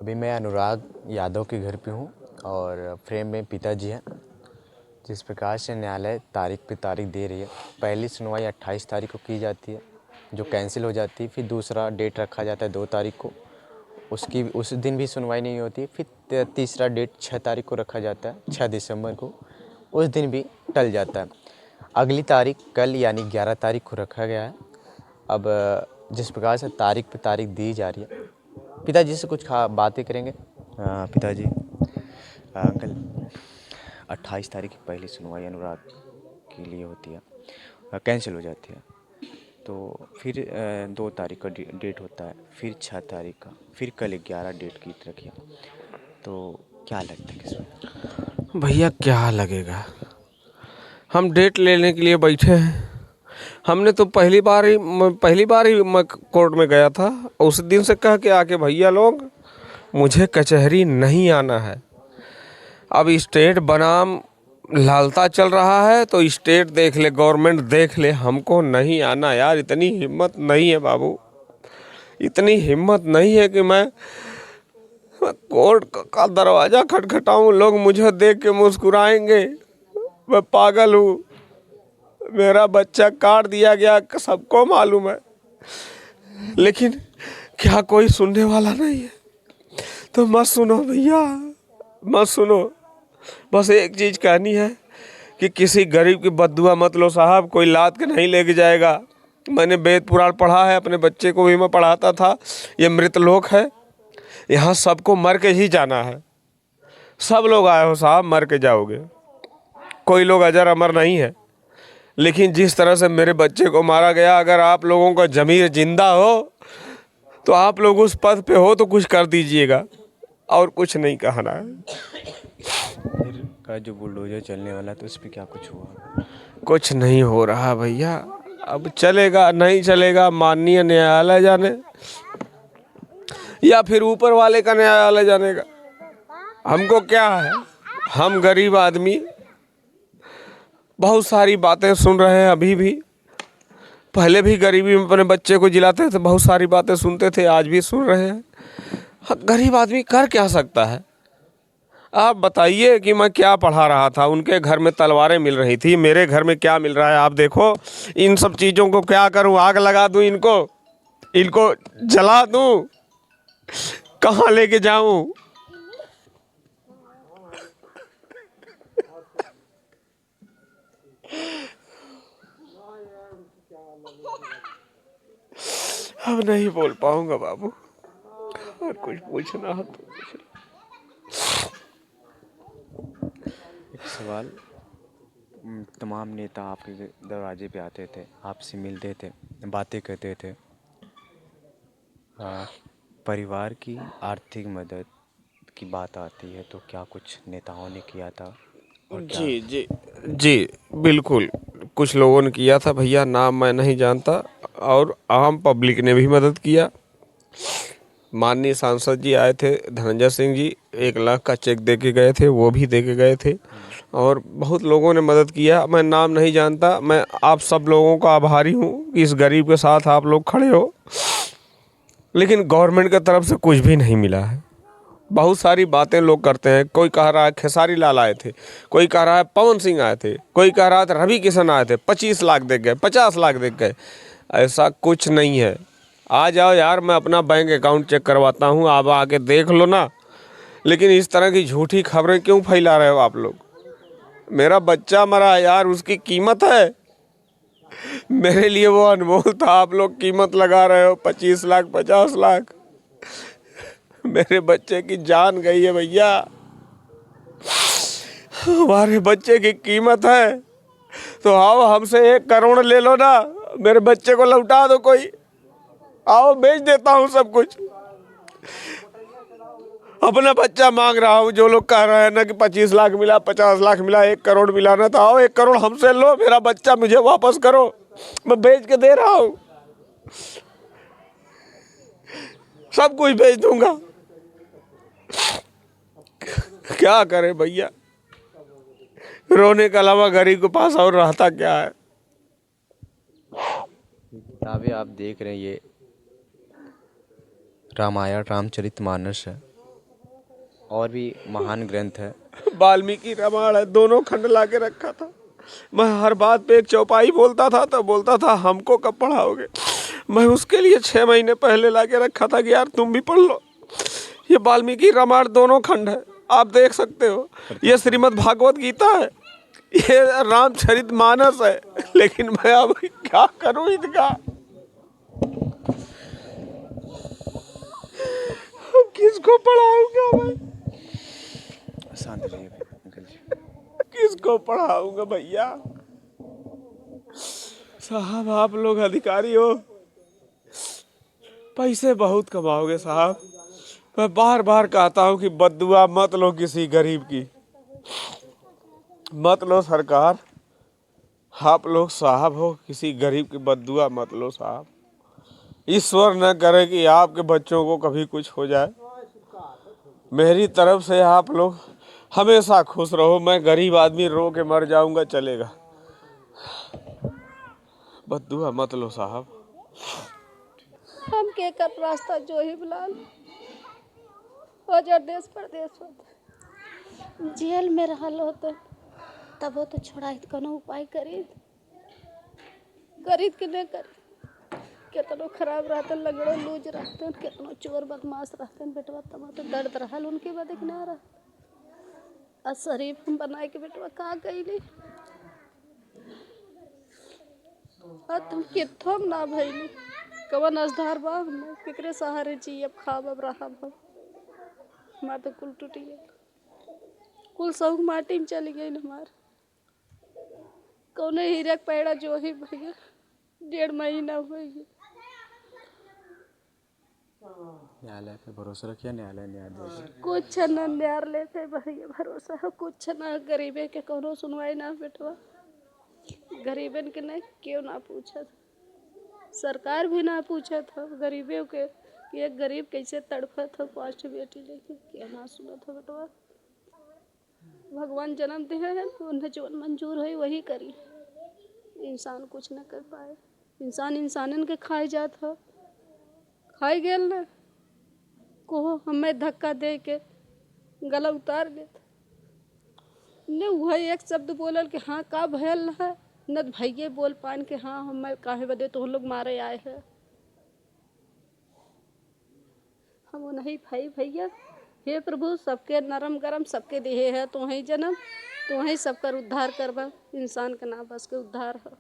अभी मैं अनुराग यादव के घर पे हूँ और फ्रेम में पिताजी हैं। जिस प्रकार से न्यायालय तारीख पे तारीख दे रही है, पहली सुनवाई 28 तारीख को की जाती है जो कैंसिल हो जाती है। फिर दूसरा डेट रखा जाता है 2 तारीख को, उस दिन भी सुनवाई नहीं होती। फिर तीसरा डेट 6 तारीख को रखा जाता है, 6 दिसंबर को, उस दिन भी टल जाता है। अगली तारीख कल यानी 11 तारीख को रखा गया है। अब जिस प्रकार से तारीख पे तारीख दी जा रही है, पिताजी से कुछ बातें करेंगे। पिताजी, अंकल, 28 तारीख की पहली सुनवाई अनुराग के लिए होती है, कैंसिल हो जाती है। तो फिर 2 तारीख का डेट होता है, फिर 6 तारीख का, फिर कल 11 डेट की रखी है। तो क्या लगता है किसमें? भैया क्या लगेगा, हम डेट लेने के लिए बैठे हैं। हमने तो पहली बार ही मैं कोर्ट में गया था। उस दिन से कह के आके भैया लोग मुझे कचहरी नहीं आना है। अब स्टेट बनाम लालता चल रहा है तो स्टेट देख ले, गवर्नमेंट देख ले, हमको नहीं आना यार। इतनी हिम्मत नहीं है बाबू, इतनी हिम्मत नहीं है कि मैं कोर्ट का दरवाज़ा खटखटाऊं, लोग मुझे देख के मुस्कुराएंगे। मैं पागल हूँ, मेरा बच्चा काट दिया गया, सबको मालूम है, लेकिन क्या कोई सुनने वाला नहीं है। तो मत सुनो भैया, मत सुनो। बस एक चीज़ कहनी है कि किसी गरीब की बद्दुआ मत लो साहब, कोई लाद के नहीं लेके जाएगा। मैंने वेद पुराण पढ़ा है, अपने बच्चे को भी मैं पढ़ाता था। ये मृतलोक है, यहाँ सबको मर के ही जाना है। सब लोग आए हो साहब, मर के जाओगे। कोई लोग अजर अमर नहीं है। लेकिन जिस तरह से मेरे बच्चे को मारा गया, अगर आप लोगों का ज़मीर जिंदा हो तो आप लोग उस पद पे हो तो कुछ कर दीजिएगा, और कुछ नहीं कहना है। फिर का जो बुलडोजर चलने वाला तो उस पर क्या कुछ हुआ? कुछ नहीं हो रहा भैया। अब चलेगा नहीं चलेगा, माननीय न्यायालय जाने, या फिर ऊपर वाले का न्यायालय जानेगा। हमको क्या है, हम गरीब आदमी बहुत सारी बातें सुन रहे हैं अभी भी। पहले भी गरीबी में अपने बच्चे को जिलाते थे, बहुत सारी बातें सुनते थे, आज भी सुन रहे हैं। हाँ, गरीब आदमी कर क्या सकता है? आप बताइए कि मैं क्या पढ़ा रहा था, उनके घर में तलवारें मिल रही थी, मेरे घर में क्या मिल रहा है? आप देखो, इन सब चीज़ों को क्या करूं, आग लगा दूं इनको जला दूं, कहाँ लेके जाऊं? अब नहीं बोल पाऊंगा बाबू, और कुछ पूछना हो तो पूछ। एक सवाल, तमाम नेता आपके दरवाजे पे आते थे, आपसे मिलते थे, बातें करते थे। परिवार की आर्थिक मदद की बात आती है तो क्या कुछ नेताओं ने किया था? और क्या? जी जी जी, बिल्कुल। कुछ लोगों ने किया था भैया, नाम मैं नहीं जानता, और आम पब्लिक ने भी मदद किया। माननीय सांसद जी आए थे, धनंजय सिंह जी, 1 लाख का चेक दे के गए थे, वो भी दे के गए थे। और बहुत लोगों ने मदद किया, मैं नाम नहीं जानता। मैं आप सब लोगों का आभारी हूँ कि इस गरीब के साथ आप लोग खड़े हो। लेकिन गवर्नमेंट की तरफ से कुछ भी नहीं मिला है। बहुत सारी बातें लोग करते हैं, कोई कह रहा है खेसारी लाल आए थे, कोई कह रहा है पवन सिंह आए थे, कोई कह रहा था रवि किशन आए थे, 25 लाख दे गए, 50 लाख दे गए। ऐसा कुछ नहीं है। आ जाओ यार, मैं अपना बैंक अकाउंट चेक करवाता हूँ, आप आके देख लो ना। लेकिन इस तरह की झूठी खबरें क्यों फैला रहे हो आप लोग? मेरा बच्चा मरा यार, उसकी कीमत है, मेरे लिए वो अनमोल था। आप लोग कीमत लगा रहे हो 25 लाख, 50 लाख। मेरे बच्चे की जान गई है भैया, हमारे बच्चे की कीमत है। तो आओ, हमसे 1 करोड़ ले लो ना, मेरे बच्चे को लौटा दो कोई। आओ, बेच देता हूँ सब कुछ। अपना बच्चा मांग रहा हूँ। जो लोग कह रहे हैं ना कि 25 लाख मिला, 50 लाख मिला, 1 करोड़ मिला ना, तो आओ 1 करोड़ हमसे लो, मेरा बच्चा मुझे वापस करो, मैं बेच के दे रहा हूँ, सब कुछ बेच दूंगा। क्या करे भैया, रोने के अलावा गरीब के पास और रहता क्या है? किताबें आप देख रहे हैं, ये रामायण रामचरितमानस है। और भी महान ग्रंथ है। वाल्मीकि रामायण है, दोनों खंड ला के रखा था। मैं हर बात पे एक चौपाई बोलता था तो बोलता था हमको कब पढ़ाओगे। मैं उसके लिए 6 महीने पहले ला के रखा था कि यार तुम भी पढ़ लो। ये वाल्मीकि रामायण दोनों खंड है, आप देख सकते हो। ये श्रीमद् भागवत गीता है, ये रामचरित मानस है। लेकिन मैं अब क्या करूं इनका, अब किसको पढ़ाऊंगा मैं, शांत रहिए अंकल जी। किसको पढ़ाऊंगा भैया। साहब आप लोग अधिकारी हो, पैसे बहुत कमाओगे साहब। मैं बार बार कहता हूँ कि बद्दुआ मत लो किसी गरीब की, मत लो सरकार। आप लोग साहब हो, किसी गरीब की बद्दुआ मत लो साहब। ईश्वर न करे कि आपके बच्चों को कभी कुछ हो जाए। मेरी तरफ से आप लोग हमेशा खुश रहो। मैं गरीब आदमी रो के मर जाऊंगा चलेगा, बद्दुआ मत लो साहब। हम के कर रास्ता जो ही बुलाल हो जा देश परदेश होता जेल में रहल होता तब वो तो छोड़ाई कोनो उपाय करीत कि नहीं करी। कितनो खराब रहते लगड़ो लूज रहते कितनो चोर बदमाश रहते बेटवा तब तो दर्द रहल उनके बाद एक ना रहा। शरीफ हम बनाए के बेटवा कहा गई तुम कितम ना भैली कवन असधार बा हमें केकरे सहारे जी अब खाब अब रहा अब हमार तो कुल टूटी गई, कुल सब माटी में चली गई हमार। कौने हीरे पैड़ा जो ही भैया 1.5 महीना हुआ ही। न्यायालय पे भरोसा रखिए, न्यायालय न्याय देगा। कुछ न न्यार लेते भैया भरोसा है कुछ न गरीबे के कोनो सुनवाई ना बेटवा। गरीबन के नहीं क्यों ना पूछा था, सरकार भी ना पूछा था गरीबों के कि एक गरीब कैसे तड़फा था 5 बेटी लेके क्या ना सुना था बेटवा। भगवान जन्म दे है उन्हें जो मंजूर है वही करी, इंसान कुछ न कर पाए। इंसान इंसानन के खाए जात हो, खाई गेल ना को हमें धक्का दे के गला उतार देता ने वही एक शब्द बोलल कि हाँ का भयल है न भैये बोल पान के हाँ हमें काहे बदे तो लोग मारे आए हैं। हम वो नहीं भाई भैया हे प्रभु सबके नरम गरम सबके देहे है तो ही जन्म तो ही सबकर उद्धार करवा। इंसान के ना बस के उद्धार हो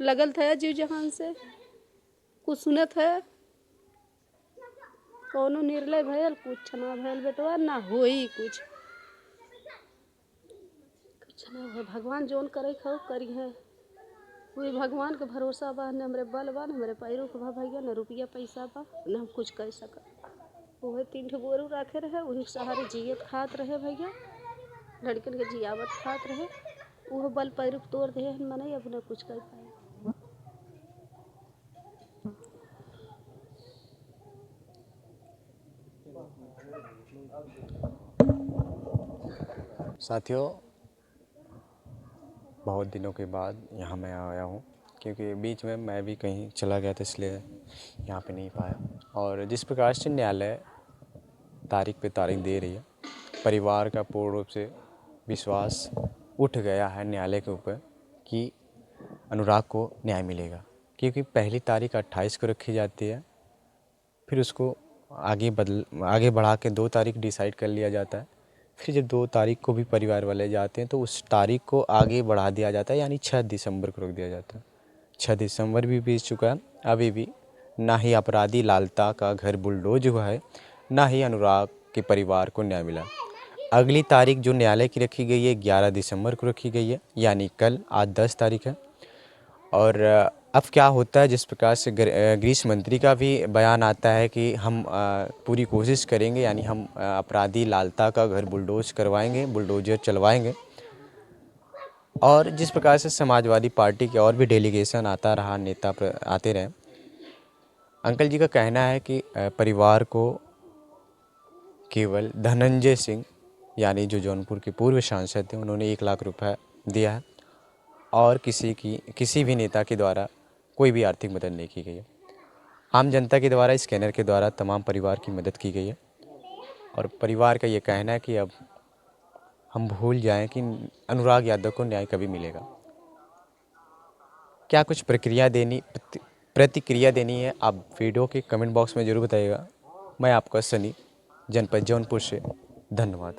लगल था जीव जहान से कुछ सुनत है कोनो निर्लय भयल कुछ ना भयल बेटवा ना होई कुछ ना हो। भगवान जोन करे खाओ करी है वही भगवान के भरोसा बा न हमरे बल बा न हमरे पैरों के बा भैया न रुपया पैसा बा न हम कुछ कर सक। वही 3 ठो गोरू रखे रहे उन्हीं सहारे जियत खात रहे भैया, लड़कन के जियावत खात रहे वो बल पैर तोड़ दे मने अब न कुछ कर पाए। साथियों, बहुत दिनों के बाद यहाँ मैं आया हूँ क्योंकि बीच में मैं भी कहीं चला गया था इसलिए यहाँ पे नहीं पाया। और जिस प्रकार से न्यायालय तारीख पे तारीख दे रही है, परिवार का पूर्ण रूप से विश्वास उठ गया है न्यायालय के ऊपर कि अनुराग को न्याय मिलेगा। क्योंकि पहली तारीख 28 को रखी जाती है, फिर उसको आगे बढ़ा के 2 तारीख डिसाइड कर लिया जाता है। फिर जब 2 तारीख को भी परिवार वाले जाते हैं तो उस तारीख को आगे बढ़ा दिया जाता है, यानी 6 दिसंबर को रख दिया जाता है। 6 दिसंबर भी बीत चुका है, अभी भी ना ही अपराधी लालता का घर बुलडोज हुआ है, ना ही अनुराग के परिवार को न्याय मिला। अगली तारीख जो न्यायालय की रखी गई है 11 दिसंबर को रखी गई है, यानी कल, आज 10 तारीख है। और अब क्या होता है, जिस प्रकार से गृह मंत्री का भी बयान आता है कि हम पूरी कोशिश करेंगे, यानी हम अपराधी लालता का घर बुलडोज करवाएंगे, बुलडोजर चलवाएंगे। और जिस प्रकार से समाजवादी पार्टी के और भी डेलीगेशन आता रहा, नेता आते रहे, अंकल जी का कहना है कि परिवार को केवल धनंजय सिंह, यानी जो जौनपुर के पूर्व सांसद थे, उन्होंने 1 लाख रुपए दिया है और किसी भी नेता के द्वारा कोई भी आर्थिक मदद नहीं की गई है। आम जनता के द्वारा स्कैनर के द्वारा तमाम परिवार की मदद की गई है। और परिवार का ये कहना है कि अब हम भूल जाएं कि अनुराग यादव को न्याय कभी मिलेगा। क्या कुछ प्रतिक्रिया देनी है आप वीडियो के कमेंट बॉक्स में ज़रूर बताइएगा। मैं आपका सनी, जनपद जौनपुर से, धन्यवाद।